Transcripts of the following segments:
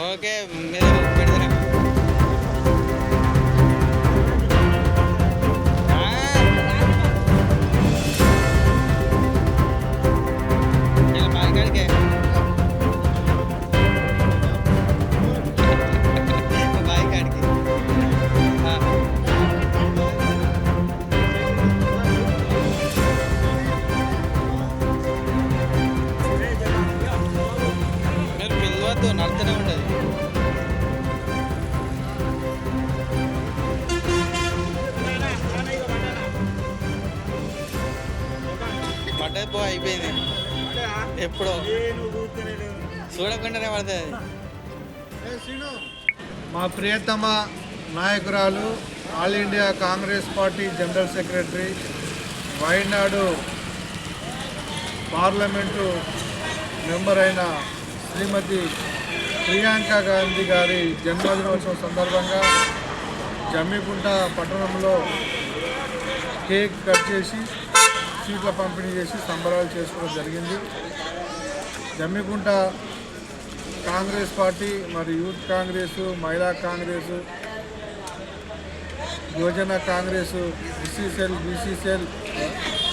Okay మీరు పెడతారా బాయికాడికే బాయికాడికి మీరు పిలవద్దు నడుతూనే ఉంటుంది పడ్డది పో అయిపోయింది ఎప్పుడో చూడకుండానే పడుతుంది మా ప్రియతమ నాయకురాలు all India Congress party general secretary Wayanad parliament member అయిన శ్రీమతి ప్రియాంక గాంధీ గారి జన్మదినోత్సవం సందర్భంగా జమ్మికుంట పట్టణంలో కేక్ కట్ చేసి సీట్ల పంపిణీ చేసి సంబరాలు చేసుకోవడం జరిగింది. జమ్మికుంట కాంగ్రెస్ పార్టీ మరి యూత్ కాంగ్రెస్, మహిళా కాంగ్రెస్, యువజన కాంగ్రెస్, ఎస్సీసెల్, బీసీసెల్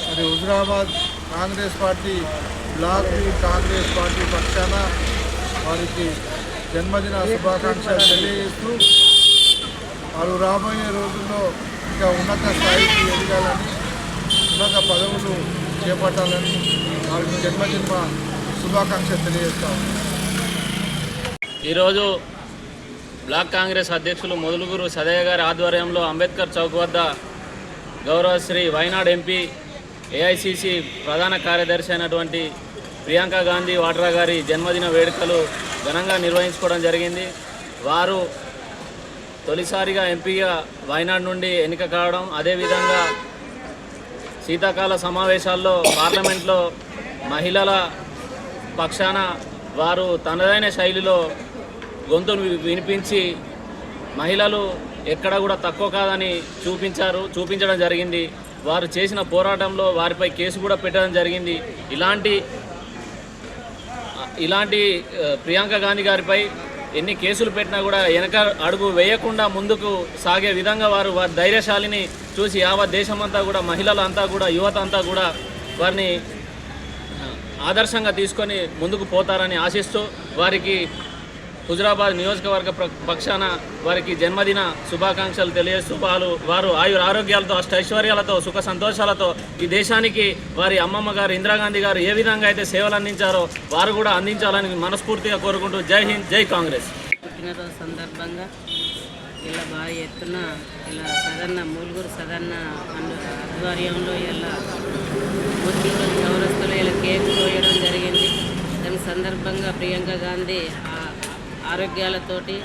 మరి Huzurabad Congress party black Congress party పక్షాన వారికి జన్మదిన శుభాకాంక్షలు తెలియజేస్తూ వారు రాబోయే రోజుల్లో ఇంకా ఉన్నత స్థాయికి ఎదగాలని, ఉన్నత పదవులు చేపట్టాలని వారికి జన్మదిన శుభాకాంక్షలు తెలియజేస్తాము. ఈరోజు బ్లాక్ కాంగ్రెస్ అధ్యక్షులు మొదలుగురు సదయ్య గారి ఆధ్వర్యంలో అంబేద్కర్ చౌక్ వద్ద గౌరవశ్రీ వైనాడ్ ఎంపీ ఏఐసిసి ప్రధాన కార్యదర్శి అయినటువంటి ప్రియాంక గాంధీ వాడ్రా గారి జన్మదిన వేడుకలు ఘనంగా నిర్వహించుకోవడం జరిగింది. వారు తొలిసారిగా ఎంపీగా వైనాడ్ నుండి ఎన్నిక కావడం, అదేవిధంగా శీతాకాల సమావేశాల్లో పార్లమెంట్లో మహిళల పక్షాన వారు తనదైన శైలిలో గొంతును వినిపించి మహిళలు ఎక్కడ కూడా తక్కువ కాదని చూపించడం జరిగింది. వారు చేసిన పోరాటంలో వారిపై కేసు కూడా పెట్టడం జరిగింది. ఇలాంటి ప్రియాంక గాంధీ గారిపై ఎన్ని కేసులు పెట్టినా కూడా వెనక అడుగు వేయకుండా ముందుకు సాగే విధంగా వారి ధైర్యశాలిని చూసి యావత్ దేశమంతా కూడా, మహిళలంతా కూడా, యువత అంతా కూడా వారిని ఆదర్శంగా తీసుకొని ముందుకు పోతారని ఆశిస్తూ వారికి హుజురాబాద్ నియోజకవర్గ పక్షాన వారికి జన్మదిన శుభాకాంక్షలు తెలియజేస్తూ వారు ఆయుర ఆరోగ్యాలతో, అష్టైశ్వర్యాలతో, సుఖ సంతోషాలతో ఈ దేశానికి వారి అమ్మమ్మ గారు ఇందిరాగాంధీ గారు ఏ విధంగా అయితే సేవలు అందించారో వారు కూడా అందించాలని మనస్ఫూర్తిగా కోరుకుంటూ జై హింద్, జై కాంగ్రెస్. పుట్టినరోజు సందర్భంగా ఇలా బాగా ఎత్తున ఇలా సదన్న మూలుగురు సదన్న ఆధ్వర్యంలో ఇలా ముస్లిం చౌరస్తులో ఇలా కేక్ కోయడం జరిగింది. దాని సందర్భంగా ప్రియాంక గాంధీ ఆరోగ్యాలతోటి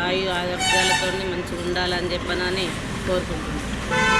ఆరోగ్యాలతో మంచిగా ఉండాలని చెప్పనని కోరుకుంటున్నాను.